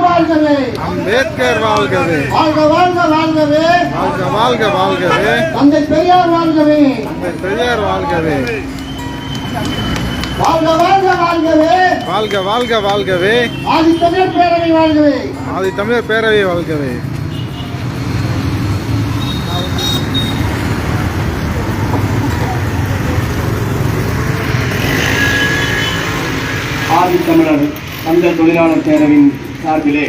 வாழ்கவே அம்பேத்கர் வாழ்கவே வாழ்க வாழ்க வாழ்கவே வாழ்க வாழ்க வாழ்கவே தந்தை பெரியார் வாழ்கவே தந்தை பெரியார் வாழ்கவே வாழ்க வாழ்க வாழ்கவே வாழ்க வாழ்க வாழ்கவே ஆதித்தமிழர் பேரவை வாழ்கவே ஆதித்தமிழர் பேரவை வாழ்கவே ஆதித்தமிழர் சங்க தொழிலாளர் பேரவையின் சார்பிலே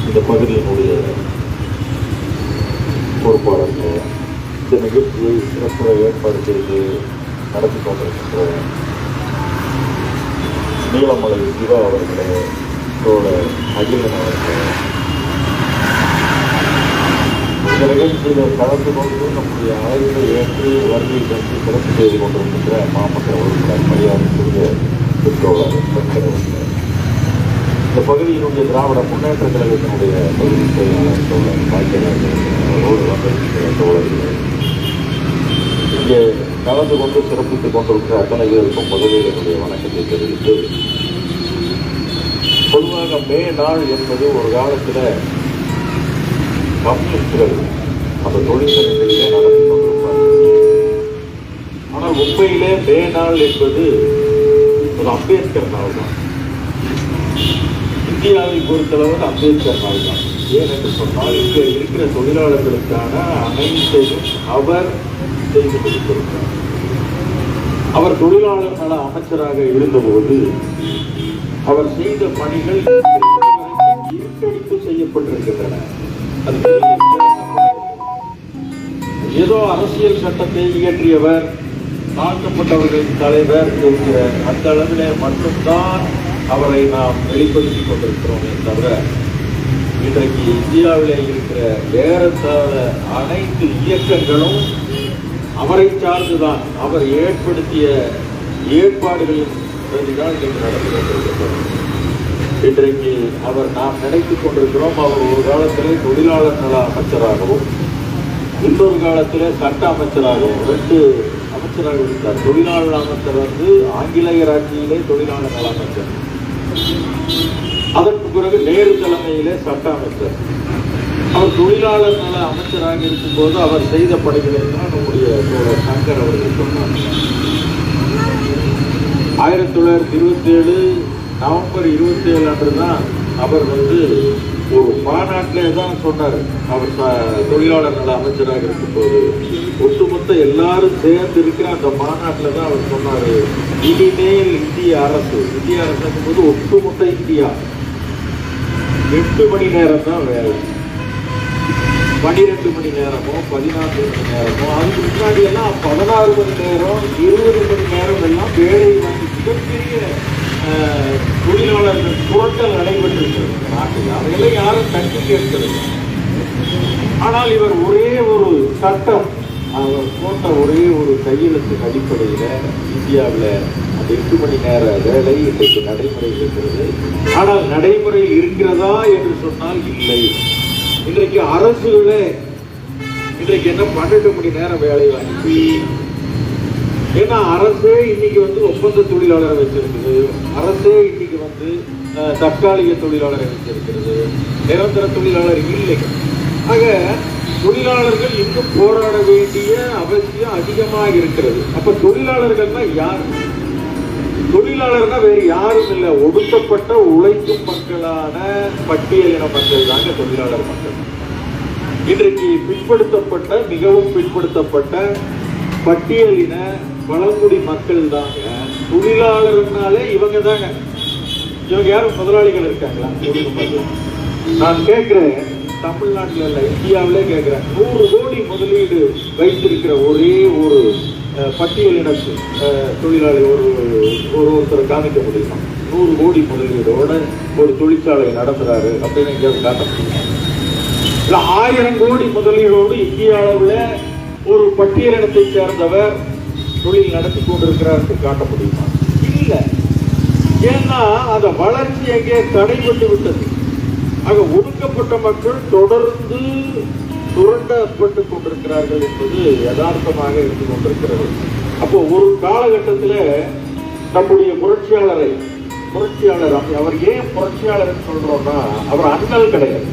இந்த பகுதியினுடைய பொறுப்பாளர்கள் இந்த நிகழ்ச்சியை சிறப்புற ஏற்பாடு செய்து நடத்தி கொண்டிருக்கின்ற நீலமலை சிவா அவர்களே, தோழர் அகிலன் அவர்களே, இந்த நிகழ்ச்சியில் கலந்து கொண்டு நம்முடைய அழைப்பை ஏற்று வருகை சென்று சிறப்பு செய்து கொண்டிருக்கின்ற மாவட்ட உறுப்பினர் மரியாதைக்குரிய தோழர் சங்கர் அவர்களே, இந்த பகுதியினுடைய திராவிட முன்னேற்ற கழகத்தினுடைய பகுதி செயலாளர் தோழர் பாக்கியராஜன் அவரோடு வந்திருக்கிற தோழர்கள், இங்கே கலந்து கொண்டு சிறப்பித்துக் கொண்டிருக்கிற அத்தனை பேருக்கும் முதலில் என்னுடைய வணக்கத்தை தெரிவித்து, பொதுவாக மே நாள் என்பது ஒரு காலத்தில் கம்யூனிஸ்டுகள் அந்த தொழிற்சங்கங்களிலே நடத்தி கொண்டிருப்பார்கள். ஆனால் உண்மையிலே மே நாள் என்பது ஒரு அம்பேத்கர் நாள் தான். இந்தியாவை பொறுத்தளவு அம்பேத்கர் நாள் தான். ஏன் என்று சொன்னால், இங்கே இருக்கிற தொழிலாளர்களுக்கான அனைத்தையும் அவர் செய்து கொடுத்திருக்கிறார். அவர் தொழிலாளர் நல அமைச்சராக இருந்தபோது அவர் செய்த பணிகள் ஈர்க்கடிப்பு செய்யப்பட்டிருக்கின்றன. ஏதோ அரசியல் சட்டத்தை இயற்றியவர், தாழ்த்தப்பட்டவர்களின் தலைவர் என்கிற அந்த அளவிலே மட்டும்தான் அவரை நாம் வெளிப்படுத்திக் கொண்டிருக்கிறோமே தவிர, இன்றைக்கு இந்தியாவிலே இருக்கிற ஏறத்தாழ அனைத்து இயக்கங்களும் அவரை சார்ந்துதான், அவர் ஏற்படுத்திய ஏற்பாடுகளின் பிரதிதான் இன்றைக்கு நடந்து கொண்டிருக்கிறது. இன்றைக்கு அவர் நாம் நினைத்துக் கொண்டிருக்கிறோம், அவர் ஒரு காலத்திலே தொழிலாளர் நல அமைச்சராகவும் இன்னொரு காலத்திலே சட்ட அமைச்சராகவும் 2 அமைச்சராக இருந்தார். தொழிலாளர் அமைச்சர் ஆங்கிலேயர் ஆட்சியிலே தொழிலாளர் நல அமைச்சர், அதற்கு பிறகு நேரு தலைமையிலே சட்ட அமைச்சர். அவர் தொழிலாளர் நல அமைச்சராக இருக்கும்போது அவர் செய்த பணிகளை தான் நம்முடைய தோழர் சங்கர் அவர்கள் சொன்னார். 1927 நவம்பர் 27 அன்று தான் அவர் ஒரு மாநாட்டிலே தான் சொன்னார். அவர் தொழிலாளர் நல அமைச்சராக இருக்கும்போது ஒட்டுமொத்த எல்லாரும் சேர்ந்து இருக்கிற அந்த மாநாட்டில் தான் அவர் சொன்னார், இனிமேல் இந்திய அரசு போது ஒட்டுமொத்த இந்தியா 8 மணி நேரம் தான் வேலை, 12 மணி நேரமோ 14 மணி நேரமோ, அதுக்கு முன்னாடி எல்லாம் 16 மணி நேரம் 20 மணி நேரம் எல்லாம் வேலை வாங்கி மிகப்பெரிய தொழிலாளர்கள் புரட்டல் நடைபெற்றிருக்கிறது நாட்டில். அதையெல்லாம் யாரும் தட்டி கேட்கிறது. ஆனால் இவர் ஒரே ஒரு சட்டம், அவர் போட்ட ஒரே ஒரு கையெழுத்தின் அடிப்படையில் இந்தியாவில் அந்த 8 மணி நேர வேலை இன்றைக்கு நடைமுறையில் இருக்கிறது. ஆனால் நடைமுறையில் இருக்கிறதா என்று சொன்னால் இல்லை. இன்றைக்கு அரசுகளே இன்றைக்கு என்ன 12 மணி நேரம் வேலை வாங்கி, ஏன்னா அரசே இன்னைக்கு ஒப்பந்த தொழிலாளரை வச்சிருக்குது, அரசே இன்னைக்கு தற்காலிக தொழிலாளரை வச்சிருக்கிறது, நிரந்தர தொழிலாளர் இல்லை. ஆக தொழிலாளர்கள் இன்னும் போராட வேண்டிய அவசியம் அதிகமாக இருக்கிறது. அப்ப தொழிலாளர்கள்னா யார்? தொழிலாளர்னா வேறு யாரும் இல்லை, ஒடுக்கப்பட்ட உழைக்கும் மக்களான பட்டியலின மக்கள் தாங்க தொழிலாளர் மக்கள். இன்றைக்கு பிற்படுத்தப்பட்ட, மிகவும் பிற்படுத்தப்பட்ட பட்டியலின பழங்குடி மக்கள் தாங்க தொழிலாளர்னாலே. இவங்க தாங்க, இவங்க யாரும் முதலாளிகள் இருக்காங்களா? நான் கேட்கிறேன், தமிழ்நாட்டில் இல்லை இந்தியாவிலே கேட்கிறேன், 100 கோடி முதலீடு வைத்திருக்கிற ஒரே ஒரு பட்டியலின தொழிலாளி ஒருத்தரை காமிக்க முடியுமா? 100 கோடி முதலீடோட ஒரு தொழிற்சாலை நடத்துறாரு அப்படின்னு எங்கேயாவது காட்ட முடியுமா? இல்லை 1000 கோடி முதலீடோடு இந்திய அளவில் ஒரு பட்டியலினத்தை சேர்ந்தவர் தொழில் நடத்தி கொண்டிருக்கிறார் காட்ட முடியுமா? இல்லை. ஏன்னா அந்த வளர்ச்சி எங்கே தடைபட்டு விட்டது. ஆக ஒடுக்கப்பட்ட மக்கள் தொடர்ந்து சுரண்டப்பட்டு கொண்டிருக்கிறார்கள் என்பது யதார்த்தமாக இருந்து கொண்டிருக்கிறது. அப்போ ஒரு காலகட்டத்தில் நம்முடைய புரட்சியாளர் அவர் ஏன் புரட்சியாளர் சொல்றோம்னா அவர் அண்ணல் கிடையாது.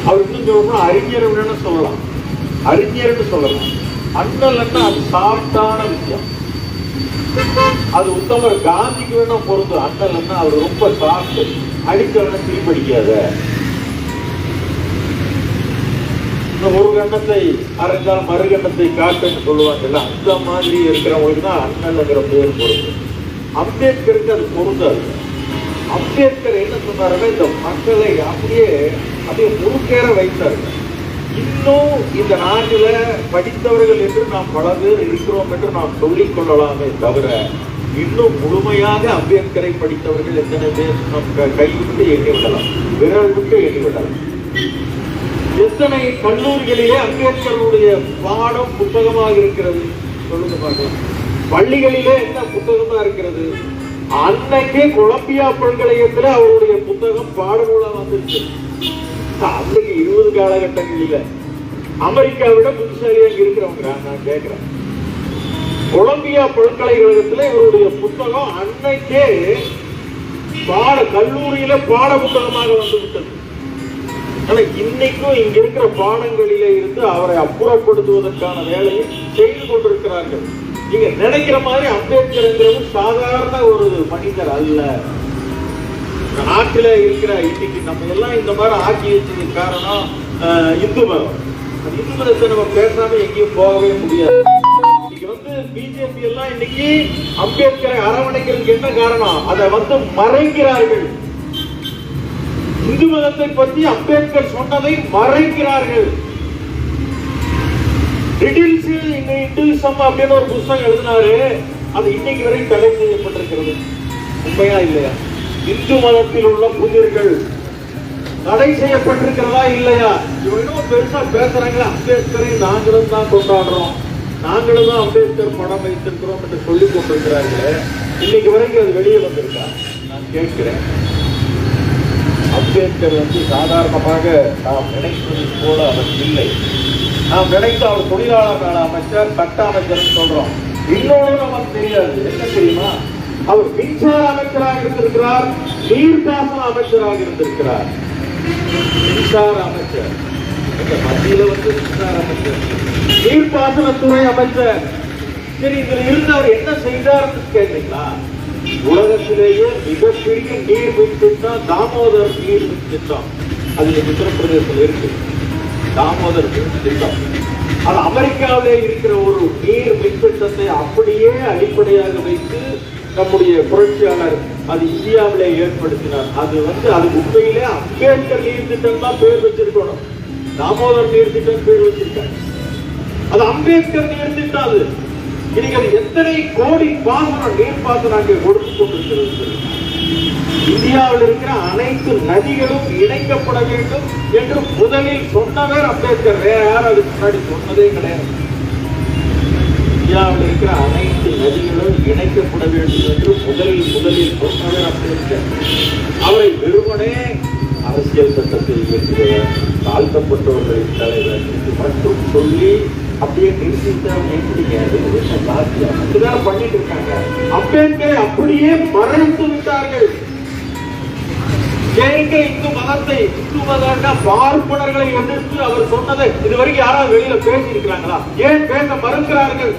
அவர் இன்னும் சொல்லணும் அறிஞர்னு சொல்லலாம், அறிஞர்னு சொல்லலாம். அண்ணல்னா அது சாஃப்டான விஷயம். அது உத்தமர் காந்திக்கு வேணா பொருந்தும். அண்ணல்னா அவர் ரொம்ப சாஃப்ட், அடிக்கவன திருப்படிக்காத, ஒரு கண்ணத்தை அரைந்தால் மறுகண்ணத்தை காட்டுன்னு சொல்லுவாங்கல்ல, அந்த மாதிரி இருக்கிறவங்களுக்கு தான் அண்ணல்ங்கிற பேர் பொருந்தும். அம்பேத்கருக்கு அது பொருந்தாது. அம்பேத்கர் என்ன சொன்னாருன்னா இந்த மக்களை அப்படியே முழுக்கேற வைத்தார்கள். இன்னும் இந்த நாட்டில படித்தவர்கள் என்று நாம் பல பேர் இருக்கிறோம் என்று நாம் சொல்லிக் கொள்ளலாமே தவிர இன்னும் முழுமையாக அம்பேத்கரை படித்தவர்கள் எத்தனை பேர் நம் கைவிட்டு எண்ணிவிடலாம், விரல் விட்டு எண்ணிவிடலாம். எத்தனை கல்லூரிகளிலே அம்பேத்கருடைய பாடம் புத்தகமாக இருக்கிறது சொல்லுங்க பார்க்கலாம். பள்ளிகளிலே என்ன புத்தகமா இருக்கிறது? அன்னைக்கே கொலம்பியா பல்கலைக்கழகத்தில் அவருடைய புத்தகம் பாடநூலா வந்துருச்சு. அன்னைக்கு 20 காலகட்டங்களில அமெரிக்காவிட புத்திசாலியாக இருக்கிறவங்க நான் கேட்கிறேன். கொலம்பியா பல்கலைக்கழகத்தில் இவருடைய புத்தகம் அன்னைக்கே கல்லூரியில பாட புத்தகமாக வந்துவிட்டது. ஆனா இன்னைக்கும் இங்க இருக்கிற பாடங்களிலே இருந்து அவரை அப்புறப்படுத்துவதற்கான வேலையை செய்து கொண்டிருக்கிறார்கள். நீங்க நினைக்கிற மாதிரி அம்பேத்கர் சாதாரண ஒரு மனிதர் அல்ல. நாட்டில இருக்கிற இன்னைக்கு நம்ம எல்லாம் இந்த மாதிரி ஆக்கி வச்சதுக்கு காரணம் இந்து மதம். இந்து மதத்தை நம்ம பேசாம எங்கேயும் போகவே முடியாது. இன்னைக்கு பிஜேபி எல்லாம் இன்னைக்கு அம்பேத்கரை அரவணைக்கிறதுக்கு என்ன காரணம்? அதை மறைக்கிறார்கள். இந்து மதத்தை பற்றி அம்பேத்கர் சொன்னதை மறைக்கிறார்கள். இந்துயிசம் அப்படின்னு ஒரு புத்தகம் எழுதினாரு, அது இன்னைக்கு வரை தடை செய்யப்பட்டிருக்கிறது. உண்மையா இல்லையா? இந்து மதத்தில் உள்ள புதிர்கள் தடை செய்யப்பட்டிருக்கிறதா இல்லையா? இவனும் பெருசா பேசுறாங்களா, அம்பேத்கரை நாங்களும் தான் கொண்டாடுறோம், நாங்களும் தான் அம்பேத்கர் படம் வைத்திருக்கிறோம் என்று சொல்லிக் கொண்டிருக்கிறார்களே, இன்னைக்கு வரைக்கும் அது வெளியே வந்திருக்கா? நான் கேட்கிறேன். அம்பேத்கர் சாதாரணமாக நாம் நினைப்பது போல அவர் இல்லை. நாம் நினைத்து அவர் தொழிலாளர் நல அமைச்சர், சட்ட அமைச்சர் சொல்றோம். இன்னொன்று நமக்கு தெரியாது. என்ன தெரியுமா? அவர் மின்சார அமைச்சராக இருந்திருக்கிறார், நீர்ப்பாசன அமைச்சராக இருந்திருக்கிறார். மின்சார அமைச்சர் மத்தியில மின்சார அமைச்சர், நீர்ப்பாசனத்துறை அமைச்சர். சரி, இதுல இருந்து அவர் என்ன செய்தார்னு கேட்டீங்களா? உலகத்திலேயே மிகப்பெரிய நீர் மின் திட்டம் தாமோதர் நீர் மின் திட்டம், அது உத்தரப்பிரதேசத்தில் இருக்கு. தாமோதர் மின் திட்டம் அது அமெரிக்காவிலே இருக்கிற ஒரு நீர் மின் திட்டத்தை அப்படியே அடிப்படையாக வைத்து நம்முடைய புரட்சியாளர் அது இந்தியாவிலே ஏற்படுத்தினார். அது உண்மையிலே அம்பேத்கர் நீர் திட்டம் தான் பேர் வச்சிருக்கணும். தாமோதர் நீர் திட்டம் பேர் வச்சிருக்காங்க. அது அம்பேத்கர் நீர் திட்டம். அது இன்னைக்கு அது எத்தனை கோடி பாசனம் நீர்ப்பாசனம் அங்கே கொடுத்து கொண்டிருக்கிறது. இந்தியாவில் இருக்கிற அனைத்து நதிகளும் இணைக்கப்பட வேண்டும் என்று முதலில் சொன்னவர் அம்பேத்கர். வேற யாரும் அதுக்கு முன்னாடி சொன்னதே கிடையாது. இந்தியாவில் இருக்கிற அனைத்து நதிகளும் இணைக்கப்பட வேண்டும் என்று முதலில் சொன்னவர் அம்பேத்கர். அவரை வெறுமனே அரசியல் சட்டத்தை இயற்றுவர், தாழ்த்தப்பட்டவர்களின் தலைவர் இது மட்டும் சொல்லி அப்படியே நிறுத்திதான் பண்ணிட்டு இருக்காங்க. அம்பேத்கரை அப்படியே மறைத்து விட்டார்கள். இந்து மதத்தை, இந்து மத பார்ப்பனர்களை எதிர்த்து அவர் சொன்னதை இதுவரைக்கும் யாராவது வெளியில பேசி இருக்கிறாங்களா? ஏன் பேச மறுக்கிறார்கள்?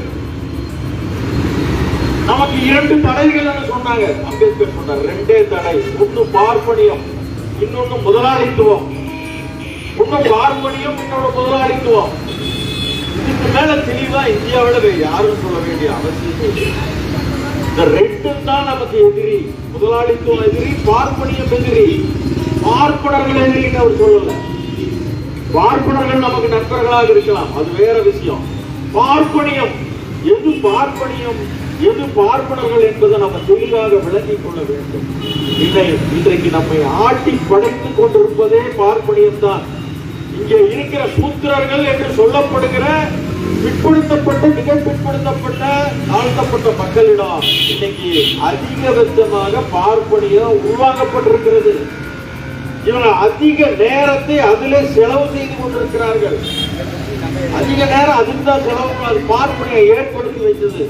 நமக்கு 2 தடைகள் சொன்னாங்க. அம்பேத்கர் சொன்னார் 2 தடை. ஒன்னு பார்ப்பனியம், இன்னொன்னு முதலாளித்துவம். ஒன்னு பார்ப்பனியம், இன்னொன்னு முதலாளித்துவம். இதுக்கு மேல தெளிவா இந்தியாவில யாரும் சொல்ல வேண்டிய அவசியம் இல்லை. இந்த 2 தான் நமக்கு எதிரி. முதலாளித்துவம் எதிரி, பார்ப்பனியம் எதிரி. பார்ப்பனர்கள் எதிரின்னு அவர் சொல்லல. பார்ப்பனர்கள் நமக்கு நண்பர்களாக இருக்கலாம், அது வேற விஷயம். பார்ப்பனியம் எது, பார்ப்பனியம் எது, பார்ப்பனர்கள் என்பதை நம்ம தெளிவாக விளங்கிக் கொள்ள வேண்டும். இன்றைக்கு நம்மை ஆட்டி படைத்துக் கொண்டிருப்பதே பார்ப்பனியம் தான். இங்கே இருக்கிற சூத்திரர்கள் என்று சொல்லப்படுகிற பிற்படுத்தப்பட்ட, மிக பிற்படுத்தப்பட்ட, தாழ்த்தப்பட்ட மக்களிடம் இன்னைக்கு அதிகபட்சமாக பார்ப்பனியம் உருவாக்கப்பட்டிருக்கிறது. இவங்க அதிக நேரத்தை அதிலே செலவு செய்து கொண்டிருக்கிறார்கள். அதிக நேரம் அதுக்கு தான் செலவு. அது பார்ப்பனையை ஏற்படுத்தி வைத்தது.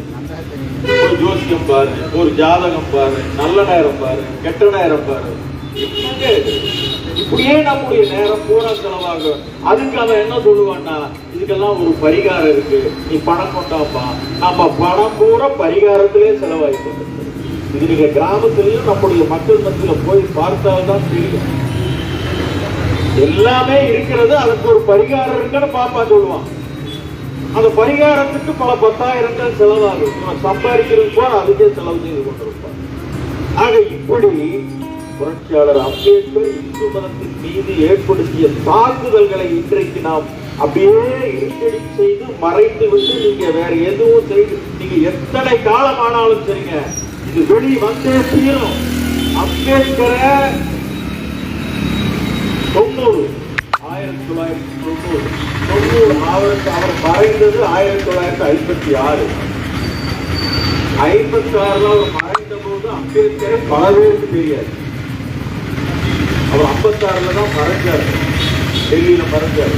ஒரு ஜோசியம் பாரு, ஒரு ஜாதகம் பாரு, நல்ல நேரம் பாரு, கெட்ட நேரம் பாரு, இப்படியே நம்முடைய நேரம் பூரா செலவாகும். அதுக்கு அவன் என்ன சொல்லுவான்னா, இதுக்கெல்லாம் ஒரு பரிகாரம் இருக்கு, நீ பணம் கொண்டாப்பா. நம்ம பணம் பூரா பரிகாரத்திலே செலவாயிட்டு. இது நீங்க கிராமத்திலையும் நம்முடைய மக்கள் மத்தியில போய் பார்த்தால்தான் தெரியும். எல்லாமே இருக்கிறது, அதுக்கு ஒரு பரிகாரம் இருக்குன்னு பாப்பா சொல்லுவான். அந்த பரிகாரத்துக்கு பல 10,000 செலவாகும். சம்பாதிக்கிறது போல அதுக்கே செலவு செய்து கொண்டிருப்பார். ஆக இப்படி புரட்சியாளர் அம்பேத்கர் இந்து மதத்தின் மீது ஏற்படுத்திய தாக்குதல்களை இன்றைக்கு நாம் அப்படியே இருட்டடி செய்து மறைத்து விட்டு, நீங்க வேற எதுவும் செய்து நீங்க எத்தனை காலம் ஆனாலும் சரிங்க, இது வெளி வந்தே தீரும். அம்பேத்கரை 1990 அவர் மறைந்தது 1956. 56 அவர் மறைந்த போது அம்பேத்கரை பல பேருக்கு தெரியாது. அவர் 56 தான் மறைஞ்சார், டெல்லியில மறைஞ்சார்.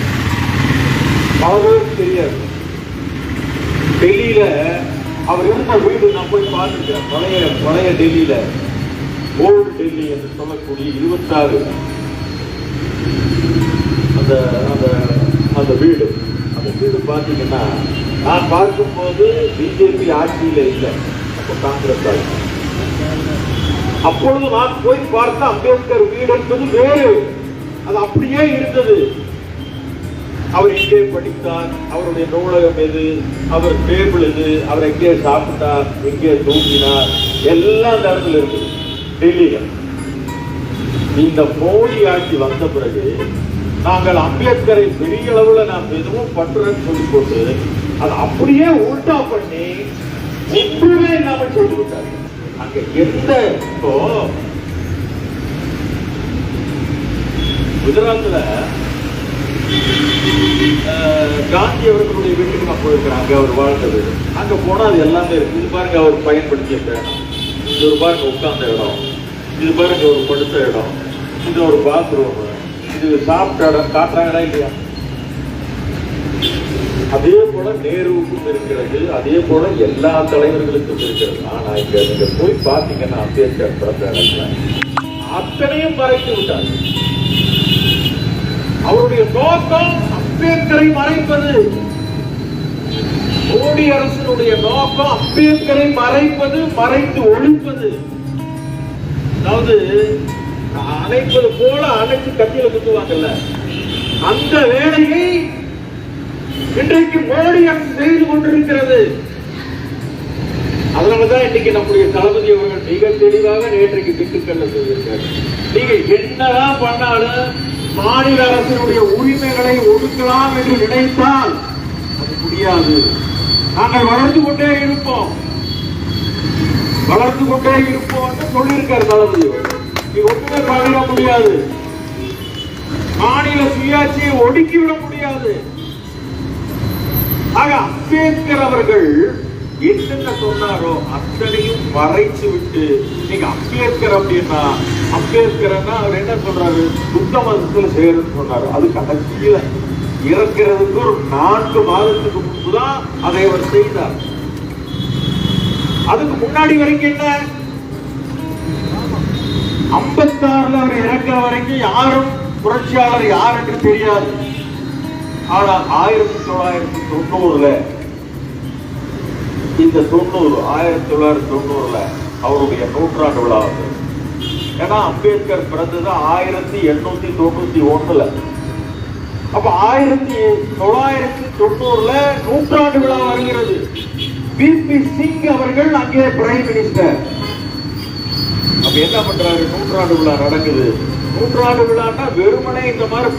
பல பேருக்கு தெரியாது. டெல்லியில அவர் இருந்த வீடு நான் போய் பார்த்துட்டேன். பழைய டெல்லியில, ஓல்டு டெல்லி என்று சொல்லக்கூடிய 26 அந்த வீடு பார்த்தீங்கன்னா, நான் பார்க்கும்போது பிஜேபி ஆட்சியில இல்லை, அப்போ காங்கிரஸ் ஆட்சி. அப்பொழுது நான் போய் பார்த்த அம்பேத்கர் வீடு என்பது வேறு, அது அப்படியே இருந்தது. அவர் எங்கே படித்தார், அவருடைய நூலகம் எது, அவர் டேபிள் எது, அவர் எங்கே சாப்பிட்டார், எங்கே தூங்கினார், எல்லாம் அந்த இடத்துல இருக்குது டெல்லியில. இந்த மோடி ஆட்சி வந்த பிறகு நாங்கள் அம்பேத்கரை பெரிய அளவுல நாம் எதுவும் பண்றேன்னு சொல்லி போட்டு அதை அப்படியே உல்டா பண்ணி ஒன்றுமே இல்லாம செய்து விட்டாங்க. அங்க எந்த இப்போ குஜராத்ல காந்தி அவர்களுடைய வீட்டுக்கு நான் போயிருக்கிறேன். அங்க அவர் வாழ்ந்தது, அங்க போனா அது எல்லாமே இருக்கு. இது பாருங்க அவர் பயன்படுத்திய பேனம், இது ஒரு பாருங்க உட்கார்ந்த இடம், இது பாருங்க ஒரு படுத்த இடம், இது ஒரு பாத்ரூம், இது சாப்பிட்ட இடம் காட்டுறாங்களா இல்லையா? அதே போல நேருவுக்கும் இருக்கிறது, அதே போல எல்லா தலைவர்களுக்கும் இருக்கிறது. ஆனா இங்க நீங்க போய் பாத்தீங்கன்னா அம்பேத்கர் பிறந்த இடத்துல அத்தனையும் மறைத்து விட்டார். அவருடைய நோக்கம் அம்பேத்கரை மறைப்பது. மோடி அரசினுடைய நோக்கம் அம்பேத்கரை மறைப்பது, மறைத்து ஒழிப்பது. அதாவது அணைப்பது போல அணைச்சு கத்தியில குத்துவாங்கல்ல, அந்த வேலையை இன்றைக்கு மோடி அரசு செய்து கொண்டிருக்கிறது. அதனாலதான் இன்னைக்கு நம்முடைய தளபதி அவர்கள் மிக தெளிவாக நேற்றைக்கு திண்டுக்கல்ல சொல்லியிருக்காரு, நீங்க என்னதான் பண்ணாலும் மாநில அரசினுடைய உரிமைகளை ஒடுக்கலாம் என்று நினைத்தால் அது முடியாது. நாங்கள் வளர்ந்து கொண்டே இருப்போம் சொல்லியிருக்காரு தளபதி. நீ ஒன்றுமே பண்ணிட முடியாது, மாநில சுயாட்சியை ஒடுக்கிவிட முடியாது. ஆக அம்பேத்கர் அவர்கள் என்னென்ன சொன்னாரோ அத்தனையும் மறைச்சு விட்டு, நீங்க அம்பேத்கர் அப்படின்னா அம்பேத்கர்னா அவர் என்ன சொல்றாரு, புத்த மதத்துல சேருன்னு சொன்னாரு. அது கடைசியில இறக்கிறதுக்கு ஒரு 4 மாதத்துக்கு முன்புதான் அதை அவர் செய்தார். அதுக்கு முன்னாடி வரைக்கும் என்ன, 56 அவர் இறக்கிற வரைக்கும் யாரும் புரட்சியாளர் யார் என்று தெரியாது. ஆனால் 1990 இந்த 1990 அவருடைய 100ஆண்டு விழா வந்து, ஏன்னா அம்பேத்கர் பிறந்தது 1891. அப்ப 1990 100ஆண்டு விழா வருகிறது. பிபி சிங் அவர்கள் அங்கே பிரைம் மினிஸ்டர். அப்ப என்ன பண்றாரு, 100ஆண்டு விழா நடக்குது. 100ஆண்டு விழான்னா வெறுமனே இந்த மாதிரி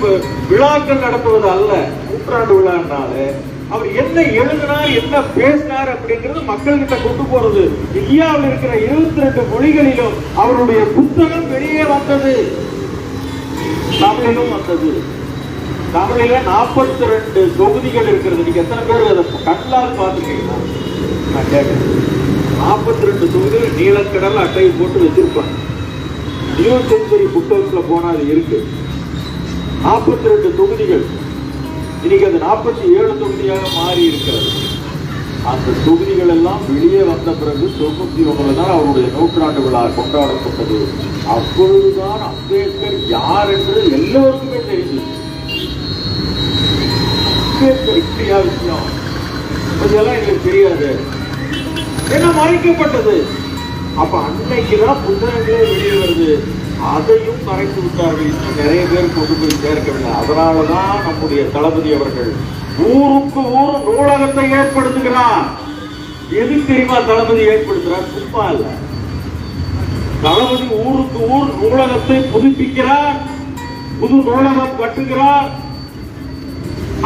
விழாக்கள் நடத்துவது அல்ல. 100ஆண்டு விழான்னாலே அவர் என்ன எழுதினார், என்ன பேசினார் அப்படிங்கிறது மக்கள் கிட்ட கொண்டு போறது. இந்தியாவில் இருக்கிற 22 மொழிகளிலும் அவருடைய புத்தகம் வெளியே வந்தது, தமிழிலும் வந்தது. தமிழில 42 தொகுதிகள் இருக்கிறது. நீங்க எத்தனை பேர் அதை கண்ணால் பார்த்துருக்கீங்களா? நான் கேட்கிறேன். 42 தொகுதிகள் நீலக்கடல் அட்டையை போட்டு வச்சிருப்பாங்க. நியூ செஞ்சுரி புத்தகத்துல போனா அது இருக்கு. 42 தொகுதிகள், இன்னைக்கு அது 47 தொகுதியாக மாறி இருக்கிறது. அந்த தொகுதிகள் எல்லாம் வெளியே வந்த பிறகு 91 தான் அவருடைய நூற்றாண்டு விழா கொண்டாடப்பட்டது. அப்பொழுதுதான் அம்பேத்கர் யார் என்று எல்லோருக்குமே தெரிந்தது. அம்பேத்கர் இப்படியா விஷயம், இதெல்லாம் எங்களுக்கு தெரியாது, என்ன மறைக்கப்பட்டது. அப்ப அன்னைக்குதான் புத்தகங்களே வெளியே வருது, அதையும் மறைத்து விட்டார்கள். இன்னும் நிறைய பேர் கொண்டு போய் சேர்க்கவில்லை. அதனாலதான் நம்முடைய தளபதி அவர்கள் ஊருக்கு ஊர் நூலகத்தை ஏற்படுத்துகிறார். எது தெரியுமா தளபதி ஏற்படுத்துறார்? சும்மா இல்ல, தளபதி ஊருக்கு ஊர் நூலகத்தை புதுப்பிக்கிறார், புது நூலகம் கட்டுகிறார்.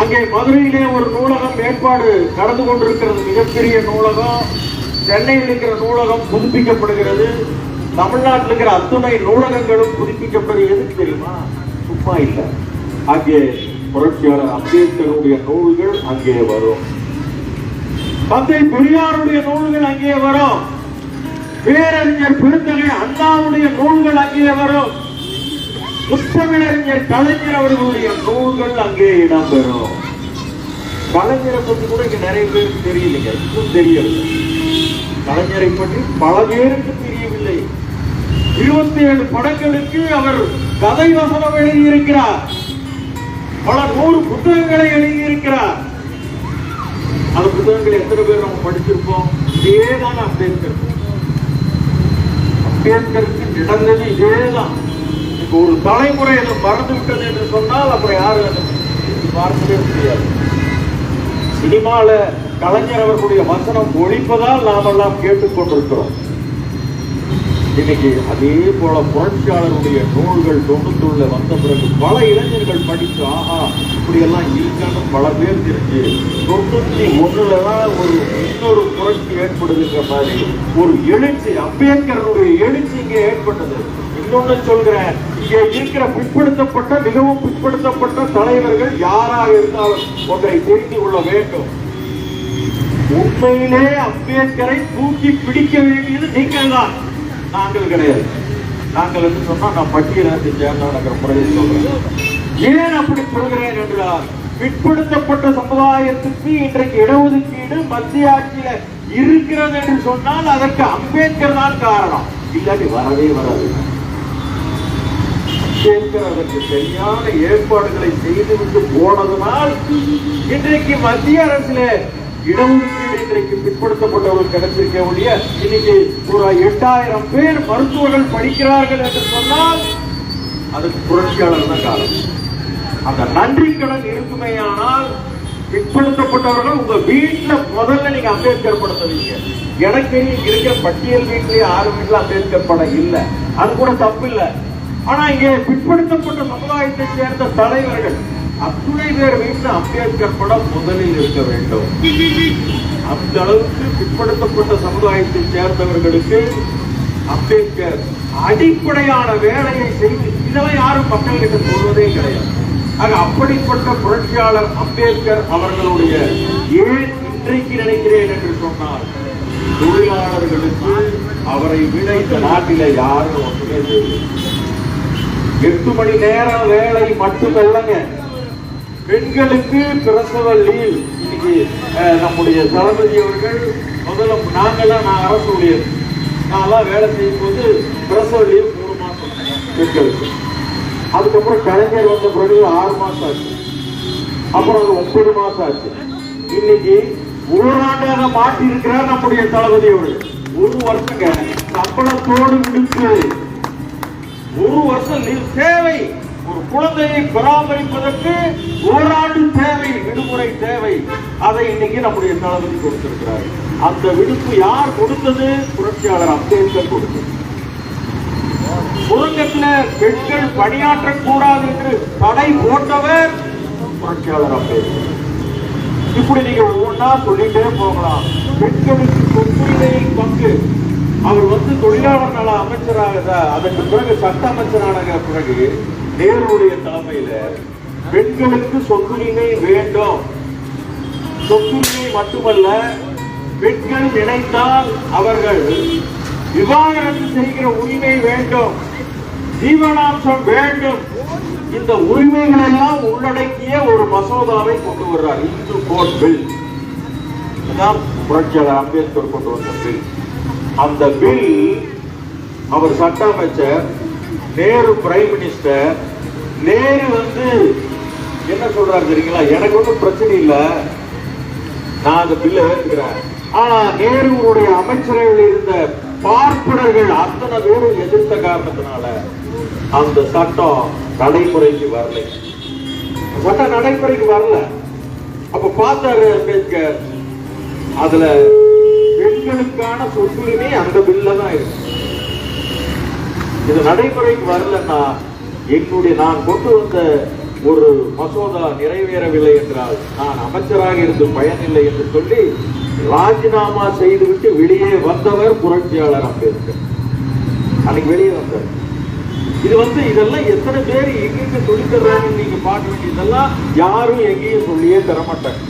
அங்கே மதுரையிலே ஒரு நூலகம் ஏற்பாடு நடந்து கொண்டிருக்கிறது, மிகப்பெரிய நூலகம். சென்னையில் இருக்கிற நூலகம் புதுப்பிக்கப்படுகிறது. தமிழ்நாட்டில் இருக்கிற அத்துணை நூலகங்களும் புதுப்பிக்கப்படுகிறது. எதுக்கு தெரியுமா? சும்மா இல்லை, அங்கே புரட்சியாளர் அம்பேத்கருடைய நூல்கள் அங்கே வரும், தந்தை பெரியாருடைய நூல்கள் அங்கே வரும், பேரறிஞர் பெருந்தகை அண்ணாவுடைய நூல்கள் அங்கே வரும், முத்தமிழறிஞர் கலைஞர் அவர்களுடைய நூல்கள் அங்கே இடம்பெறும். கலைஞரை பற்றி கூட இங்க நிறைய பேருக்கு தெரியலைங்க, இன்னும் தெரியவில்லை. கலைஞரை பற்றி பல பேருக்கு தெரியவில்லை. 27 படங்களுக்கு அவர் கதை வசனம் எழுதியிருக்கிறார், பல 100 புத்தகங்களை எழுதியிருக்கிறார். அந்த புத்தகங்களை எத்தனை பேர் நம்ம படிச்சிருப்போம்? இதேதான் அம்பேத்கர். அம்பேத்கருக்கு நடந்தது இதேதான். ஒரு தலைமுறை அதை மறந்து விட்டது என்று சொன்னால் அப்புறம் யாரும் பார்க்கவே முடியாது. சினிமால கலைஞர் அவர்களுடைய வசனம் ஒழிப்பதால் நாம் எல்லாம் கேட்டுக்கொண்டிருக்கிறோம். இன்னைக்கு அதே போல புரட்சியாளருடைய நூல்கள் 91 வந்த பிறகு பல இளைஞர்கள் படித்து ஆஹா இப்படி எல்லாம் இருக்கான்னு பல பேர் தெரிஞ்சு 91 தான் ஒரு இன்னொரு புரட்சி ஏற்படுதுங்கிற மாதிரி ஒரு எழுச்சி, அம்பேத்கருடைய எழுச்சி இங்கே ஏற்பட்டது. இன்னொன்னு சொல்கிறேன், இங்கே இருக்கிற பிற்படுத்தப்பட்ட மிகவும் பிற்படுத்தப்பட்ட தலைவர்கள் யாராக இருந்தாலும் ஒன்றை தெரிந்து கொள்ள வேண்டும். உண்மையிலே அம்பேத்கரை தூக்கி பிடிக்க வேண்டியது நீங்கள் தான், நாங்கள் கிடையாது. நாங்கள் என்று சொன்னா நான் பட்டியலத்தை சேர்ந்த முறையில் சொல்றேன். ஏன் அப்படி சொல்கிறேன் என்றால், பிற்படுத்தப்பட்ட சமுதாயத்துக்கு இன்றைக்கு இடஒதுக்கீடு மத்திய ஆட்சியில இருக்கிறது என்று சொன்னால் அதற்கு அம்பேத்கர் தான் காரணம், இல்லாட்டி வரவே வராது. அம்பேத்கர் அதற்கு சரியான ஏற்பாடுகளை செய்துவிட்டு போனதனால் இன்றைக்கு மத்திய அரசில இடஒதுக்கீடு இன்றைக்கு பிற்படுத்தப்பட்டவர்கள் கிடைச்சிருக்க ஒழிய இன்னைக்கு ஒரு 8000 பேர் மருத்துவர்கள் படிக்கிறார்கள் என்று சொன்னால் அதுக்கு புரட்சியாளர் தான் காரணம். அந்த நன்றி கடன் இருக்குமேயானால் பிற்படுத்தப்பட்டவர்கள் உங்க வீட்டுல முதல்ல நீங்க அம்பேத்கர் படம் தருவீங்க. எனக்கு தெரியும் இருக்கிற பட்டியல் வீட்டிலேயே 6 வீட்டுல அம்பேத்கர் படம் இல்லை, அது கூட தப்பு இல்லை. ஆனா இங்கே பிற்படுத்தப்பட்ட சமுதாயத்தை சேர்ந்த தலைவர்கள் அத்துணை பேர் வீட்டில் அம்பேத்கர் படம் முதலில் இருக்க வேண்டும். அந்த அளவுக்கு பிற்படுத்தப்பட்ட சமுதாயத்தை சேர்ந்தவர்களுக்கு அம்பேத்கர் அடிப்படையான வேலையை செய்து இதெல்லாம் யாரும் மக்கள்கிட்ட சொல்வதே கிடையாது. ஆக அப்படிப்பட்ட புரட்சியாளர் அம்பேத்கர் அவர்களுடைய ஏன் இன்றைக்கு நினைக்கிறேன் என்று சொன்னால், தொழிலாளர்களுக்கு அவரை விட இந்த நாட்டில யாரும் ஒன்றுமே தெரியும். 8 மணி நேரம் வேலை மட்டுமல்லங்க, பெண்களுக்கு பிரசவ லீவ். இன்னைக்கு நம்முடைய தளபதி அவர்கள் முதல்ல நான் அரசு ஊழியர், நான் வேலை செய்யும் போது பிரசவ லீவ் 3 மாசம் பெண்களுக்கு. அதுக்கப்புறம் கலைஞர் வந்த பிறகு 6 மாசம் ஆச்சு, அப்புறம் அது 9 மாசம் ஆச்சு. இன்னைக்கு ஓராண்டாக மாற்றி இருக்கிறார் நம்முடைய தளபதி அவர்கள். 1 வருஷங்க சம்பளத்தோடு விடுப்பு, 1 வருஷம் தேவை. ஒரு குழந்தையை பராமரிப்பதற்கு ஓராண்டு தேவை, விடுமுறை தேவை. அதை இன்னைக்கு நம்முடைய தளபதி கொடுத்திருக்கிறார். அந்த விடுப்பு யார் கொடுத்தது? புரட்சியாளர் அம்பேத்கர் கொடுத்தது. சுரங்கத்தில் பெண்கள் பணியாற்றக்கூடாது என்று தடை போட்டவர் புரட்சியாளர் அம்பேத்கர். இப்படி நீங்க ஒவ்வொன்றா சொல்லிட்டே போகலாம். பெண்களுக்கு சொத்துரிமை பங்கு, அவர் தொழிலாளர் நல அமைச்சராக, அதற்கு பிறகு சட்ட அமைச்சரான பிறகு நேருடைய தலைமையில பெண்களுக்கு சொத்துரிமை வேண்டும். சொத்துரிமை மட்டுமல்ல, பெண்கள் நினைத்தால் அவர்கள் விவாகரத்து செய்கிற உரிமை வேண்டும். ஜீவனாம்சம் வேண்டும். இந்த உரிமைகள் எல்லாம் உள்ளடக்கிய ஒரு மசோதாவை கொண்டு வர்றார். இந்து கோட் பில், புரட்சியாளர் அம்பேத்கர் கொண்டு வந்த பில். அந்த பில் அவர் சட்ட அமைச்சர், நேரு பிரைம் மினிஸ்டர். நேரு என்ன சொல்றாரு தெரியுங்களா, எனக்கு ஒன்றும் பிரச்சனை இல்லை, நான் அந்த பில்லை ஏற்றுக்கிறேன். ஆனா நேருடைய அமைச்சரவையில் இருந்த பார்ப்பனர்கள் அத்தனை பேரும் எதிர்த்த காரணத்தினால அந்த சட்டம் நடைமுறைக்கு வரல. சட்டம் நடைமுறைக்கு வரல. அப்ப பார்த்தாரு அம்பேத்கர், அதுல பெண்களுக்கான சொத்துரிமை அந்த பில்ல தான் இருக்கு. இது நடைமுறைக்கு வரலன்னா நான் கொண்டு வந்த ஒரு மசோதா நிறைவேறவில்லை என்றால் நான் அமைச்சராக இருந்து பயனில்லை என்று சொல்லி ராஜினாமா செய்துவிட்டு வெளியே வந்தவர் புரட்சியாளர் அம்பேத்கர். அன்னைக்கு வெளியே வந்தார். இது இதெல்லாம் எத்தனை பேர் எங்கெங்க சொல்லி தர்றாங்கன்னு நீங்க பார்க்க வேண்டியதெல்லாம் யாரும் எங்கேயும் சொல்லியே தரமாட்டாங்க.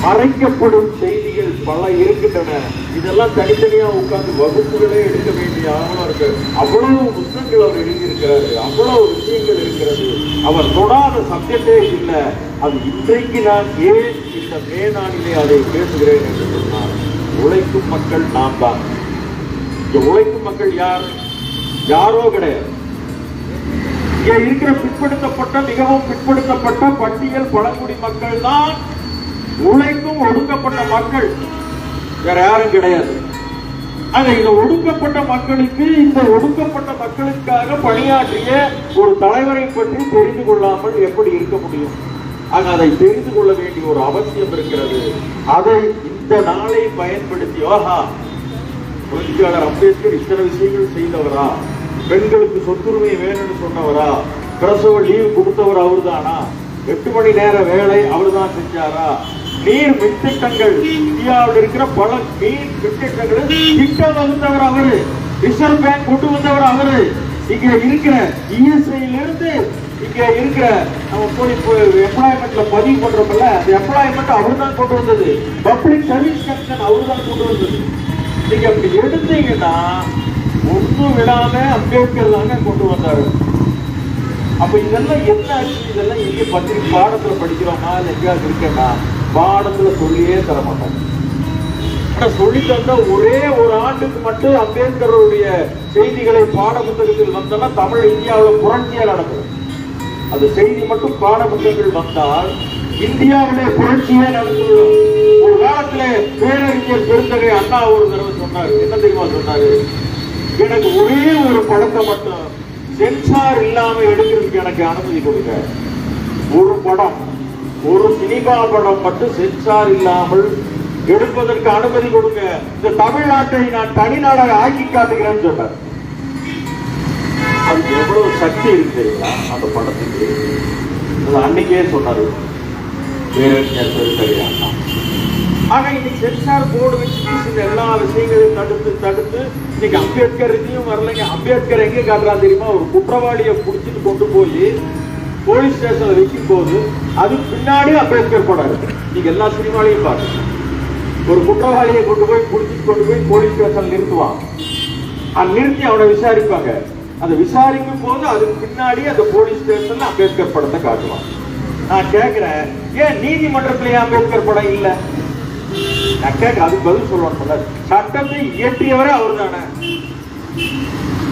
மறைக்கப்படும் செய்திகள் பல இருக்கின்றன. இதெல்லாம் தனித்தனியா உட்கார்ந்து வகுப்புகளே எடுக்க வேண்டிய ஆவணம் இருக்கு. அவ்வளவு புத்தகங்கள் அவர் எழுதியிருக்கிறாரு, அவ்வளவு விஷயங்கள் இருக்கிறது. அவர் தொடாத சப்ஜெக்டே இல்லை. அது இன்றைக்கு நான் ஏன் இந்த மேனாளிலே அதை பேசுகிறேன் என்று சொன்னார். உழைக்கும் மக்கள் நாம் தான். இங்க உழைக்கும் மக்கள் யாரோ கிடையாது. இங்க இருக்கிற பிற்படுத்தப்பட்ட, மிகவும் பிற்படுத்தப்பட்ட பட்டியல் பழங்குடி மக்கள் தான் உழைக்கும் ஒடுக்கப்பட்ட மக்கள், வேற யாரும் கிடையாது. ஆக இந்த ஒடுக்கப்பட்ட மக்களுக்கு, இந்த ஒடுக்கப்பட்ட மக்களுக்காக பணியாற்றிய ஒரு தலைவரை பற்றி தெரிந்து கொள்ளாமல் எப்படி இருக்க முடியும்? ஆக அதை தெரிந்து கொள்ள வேண்டிய ஒரு அவசியம் இருக்கிறது. அதை இந்த நாளை பயன்படுத்தி, புரட்சியாளர் அம்பேத்கர் இத்தனை விஷயங்கள் செய்தவரா? பெண்களுக்கு சொத்துரிமை வேணும்னு சொன்னவரா? பிரசவ லீவு கொடுத்தவர் அவர்தானா? 8 மணி நேர வேலை அவர்தான் செஞ்சாரா? நீர் மின்திட்டங்கள், இந்தியாவில் இருக்கிற பல நீர் மின்திட்டங்கள் திட்டம் வகுத்தவர் அவரு. ரிசர்வ் பேங்க் கொண்டு வந்தவர் அவரு. இங்க இருக்கிற இஎஸ்ஐலிருந்து இங்க இருக்கிற நம்ம போய் எம்ப்ளாய்மெண்ட்ல பதிவு பண்றோம்ல, அந்த எம்ப்ளாய்மெண்ட் அவர் தான் கொண்டு வந்தது. பப்ளிக் சர்வீஸ் கமிஷன் அவர் தான் கொண்டு வந்தது. நீங்க அப்படி எடுத்தீங்கன்னா ஒன்றும் விடாம அம்பேத்கர் தாங்க கொண்டு வந்தாரு. அப்ப இதெல்லாம் என்ன ஆச்சு? இதெல்லாம் எங்க பத்திரிகை பாடத்துல படிக்கிறோமா இல்ல எங்கேயாவது இருக்கேன்னா பாடத்துல சொல்லியே தர மாட்டாங்க. சொல்லி தந்த ஒரே ஒரு ஆண்டுக்கு மட்டும் அம்பேத்கருடைய செய்திகளை பாட புத்தகத்தில் வந்தோம்னா தமிழ் இந்தியாவில் புரட்சியா நடக்குது. அந்த செய்தி மட்டும் பாட புத்தகங்கள் வந்தால் இந்தியாவிலே புரட்சியே நடந்துள்ளோம். ஒரு காலத்துல பேரறிஞர் பெருந்தகை அண்ணா ஒரு தடவை சொன்னார். என்ன தெரியுமா சொன்னாரு? எனக்கு ஒரே ஒரு படத்தை மட்டும் சென்சார் இல்லாம எடுக்கிறதுக்கு எனக்கு அனுமதி கொடுங்க. ஒரு படம், ஒரு சினிமா படம் மட்டும் சென்சார் இல்லாமல் எடுப்பதற்கு அனுமதி கொடுங்க. இந்த தமிழ்நாட்டை நான் தனிநாடாக ஆக்கி காட்டுகிறேன்னு சொன்னார். அதுக்கு எவ்வளவு சக்தி இருக்கு தெரியுங்களா அந்த படத்துக்கு? அன்னைக்கே சொன்னாரு பேரறிஞர் பெருந்தகை அண்ணா. ஆக இன்னைக்கு சென்சார் போர்டு வச்சு எல்லா விஷயங்களையும் தடுத்து இன்னைக்கு அம்பேத்கர் இதையும் வரலைங்க. அம்பேத்கர் எங்க காட்டுறான் தெரியுமா? ஒரு குற்றவாளியை பிடிச்சிட்டு கொண்டு போய் போலீஸ் ஸ்டேஷன்ல வைக்கும் போது அது பின்னாடி அம்பேத்கர் படம் இருக்கு. நீங்க எல்லா சினிமாலையும் பாருங்க. ஒரு குற்றவாளியை கொண்டு போய் போலீஸ் ஸ்டேஷன் நிறுத்துவான். நிறுத்தி அவனை விசாரிப்பாங்க. அந்த விசாரிக்கும் போது அதுக்கு பின்னாடி அந்த போலீஸ் ஸ்டேஷன்ல அம்பேத்கர் படத்தை காட்டுவான். நான் கேட்கிறேன், ஏன் நீதிமன்றத்திலேயே அம்பேத்கர் படம் இல்லை? நான் கேட்க அதுக்கு பதில் சொல்லுவாங்க. சட்டத்தை இயற்றியவரே அவர் தானே.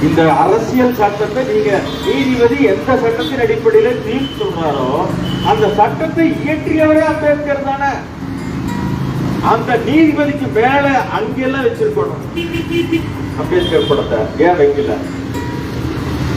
இந்த அரசியல் சட்டத்தை நீங்க நீதிபதி எந்த சட்டத்தின் அடிப்படையில் தீர்ப்பு சொல்றாரோ அந்த சட்டத்தை இயற்றியவரே அம்பேத்கர் தானே. அந்த நீதிபதிக்கு மேல அங்கெல்லாம் வச்சிருக்கணும் அம்பேத்கர் படத்தை. ஏன் வைக்கல?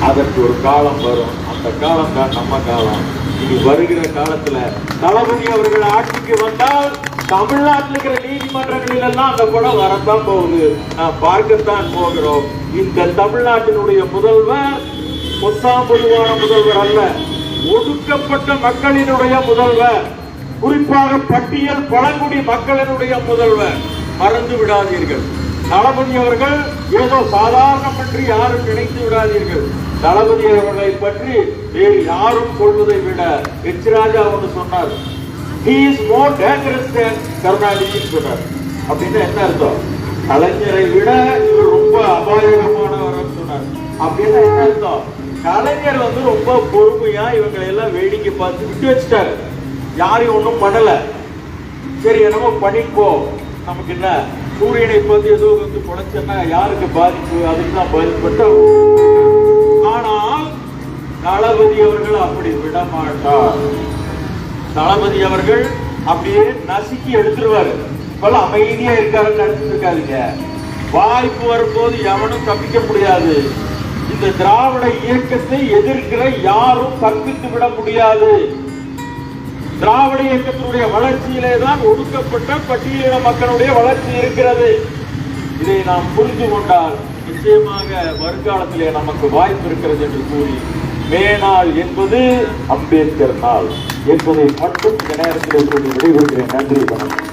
அதற்கு ஒரு காலம் வரும். அந்த காலம் தான் நம்ம காலம். இனி வருகிற காலத்துல தளபதி அவர்கள் ஆட்சிக்கு வந்தால் தமிழ்நாட்டில் இருக்கிற நீதிமன்றங்களில் எல்லாம் அந்த படம் வரத்தான் போகுது. நான் பார்க்கத்தான் போகிறோம். இந்த தமிழ்நாட்டினுடைய முதல்வர் பொதுவான முதல்வர் அல்ல, ஒடுக்கப்பட்ட மக்களினுடைய முதல்வர், குறிப்பாக பட்டியல் பழங்குடி மக்களினுடைய முதல்வர். மறந்து விடாதீர்கள். தளபதி அவர்கள் ஏதோ சாதாரணம் பற்றி யாரும் நினைத்து விடாதீர்கள். தளபதி அவர்களை பற்றி வேறு யாரும் சொல்வதை விட எச் ராஜா ஒன்று சொன்னார், he is more dangerous than Karunanidhi சொன்னார். அப்படின்னா என்ன அர்த்தம்? கலைஞரை விட இவர் ரொம்ப அபாயகமானவர் சொன்னார். அப்படின்னா என்ன அர்த்தம்? கலைஞர் வந்து ரொம்ப பொறுமையா இவங்களை எல்லாம் வேடிக்கை பார்த்து விட்டு வச்சுட்டாரு. யாரையும் ஒன்றும் பண்ணல. சரி என்னமோ பண்ணிப்போ, நமக்கு என்ன சூரியனை பார்த்து ஏதோ வந்து குறைச்சா யாருக்கு பாதிப்பு, அதுக்கு தான் பாதிப்பட்டோம். ஆனால் தளபதி அவர்கள் அப்படி விட மாட்டார். தளபதி அவர்கள் அப்படியே நசுக்கி எடுத்துருவாரு. இப்பெல்லாம் அமைதியா இருக்காருன்னு நினைச்சிட்டு இருக்காதீங்க. வாய்ப்பு வரும்போது எவனும் தப்பிக்க முடியாது. இந்த திராவிட இயக்கத்தை எதிர்க்கிற யாரும் தப்பித்து விட முடியாது. திராவிட இயக்கத்தினுடைய வளர்ச்சியிலே தான் ஒடுக்கப்பட்ட பட்டியலின மக்களுடைய வளர்ச்சி இருக்கிறது. இதை நாம் புரிந்து கொண்டால் நிச்சயமாக வருங்காலத்திலே நமக்கு வாய்ப்பு இருக்கிறது என்று கூறி, மே நாள் என்பது அம்பேத்கர் நாள் என்பதை மட்டும் இந்த நேரத்தில் சொல்லி விடைபெறுகிறேன். நன்றி, வணக்கம்.